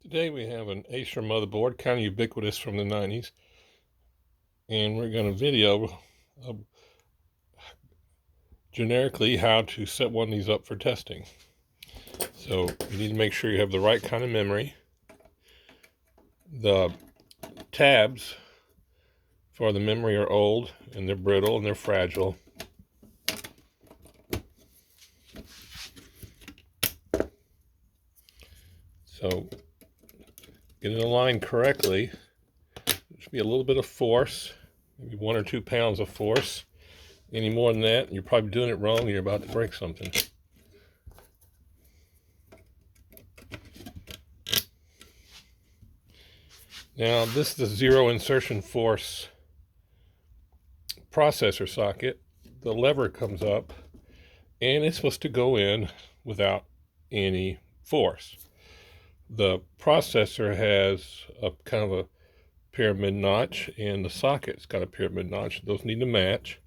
Today we have an Acer motherboard, kind of ubiquitous from the 90s, and we're going to video generically how to set one of these up for testing. So you need to make sure you have the right kind of memory. The tabs for the memory are old, and they're brittle, and they're fragile. So get it aligned correctly. There should be a little bit of force, maybe 1 or 2 pounds of force. Any more than that, you're probably doing it wrong and you're about to break something. Now, this is the zero insertion force processor socket. The lever comes up and it's supposed to go in without any force. The processor has a kind of a pyramid notch, and the socket's got a pyramid notch. Those need to match,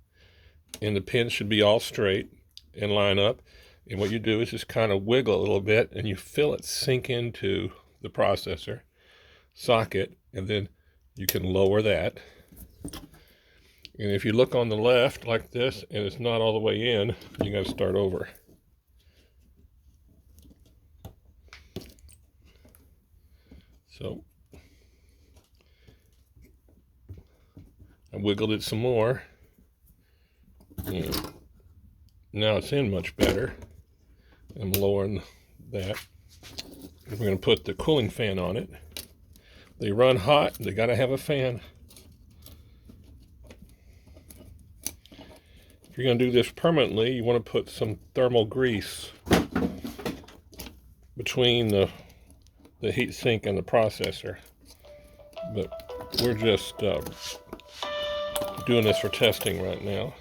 and the pins should be all straight and line up. And what you do is just kind of wiggle a little bit and you feel it sink into the processor socket, and then you can lower that. And if you look on the left like this and it's not all the way in, you got to start over. So I wiggled it some more, and now it's in much better. I'm lowering that. We're going to put the cooling fan on it. They run hot, they got to have a fan. If you're going to do this permanently, you want to put some thermal grease between the heat sink and the processor. But we're just doing this for testing right now.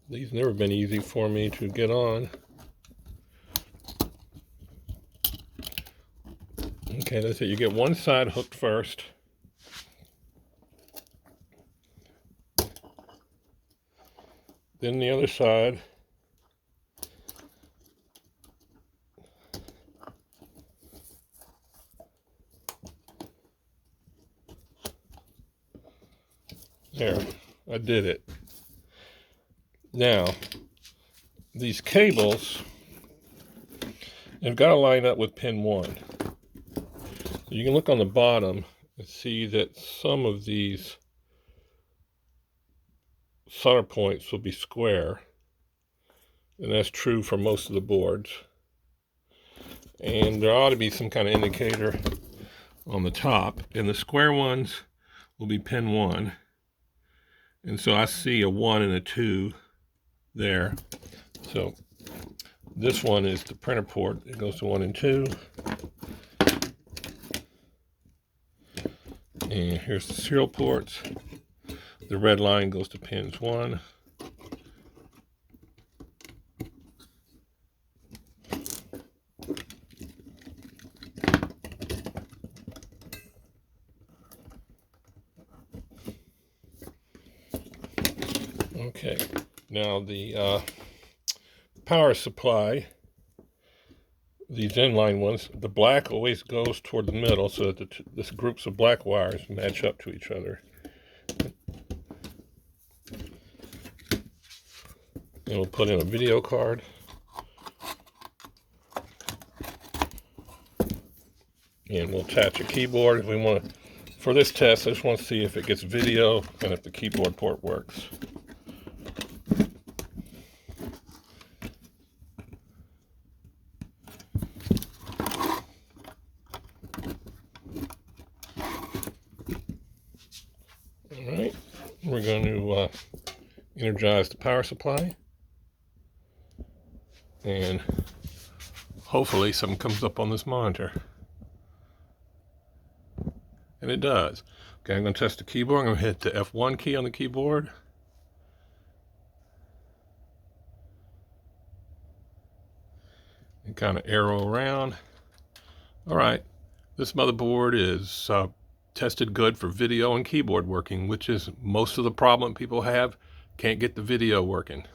These never been easy for me to get on. Okay, that's it. You get one side hooked first. Then the other side. There, I did it. Now, these cables have got to line up with pin 1. So you can look on the bottom and see that some of these solder points will be square, and that's true for most of the boards. And there ought to be some kind of indicator on the top, and the square ones will be pin 1. And so I see a 1 and a 2 there. So this one is the printer port. It goes to 1 and 2. And here's the serial ports. The red line goes to pins 1. Okay, now the power supply, these inline ones, the black always goes toward the middle so that this groups of black wires match up to each other. And we'll put in a video card. And we'll attach a keyboard if we want to. For this test, I just want to see if it gets video and if the keyboard port works. Alright, we're going to energize the power supply, and hopefully something comes up on this monitor. And it does. Okay, I'm going to test the keyboard. I'm going to hit the F1 key on the keyboard. And kind of arrow around. All right, this motherboard is tested good for video and keyboard working, which is most of the problem people have. Can't get the video working.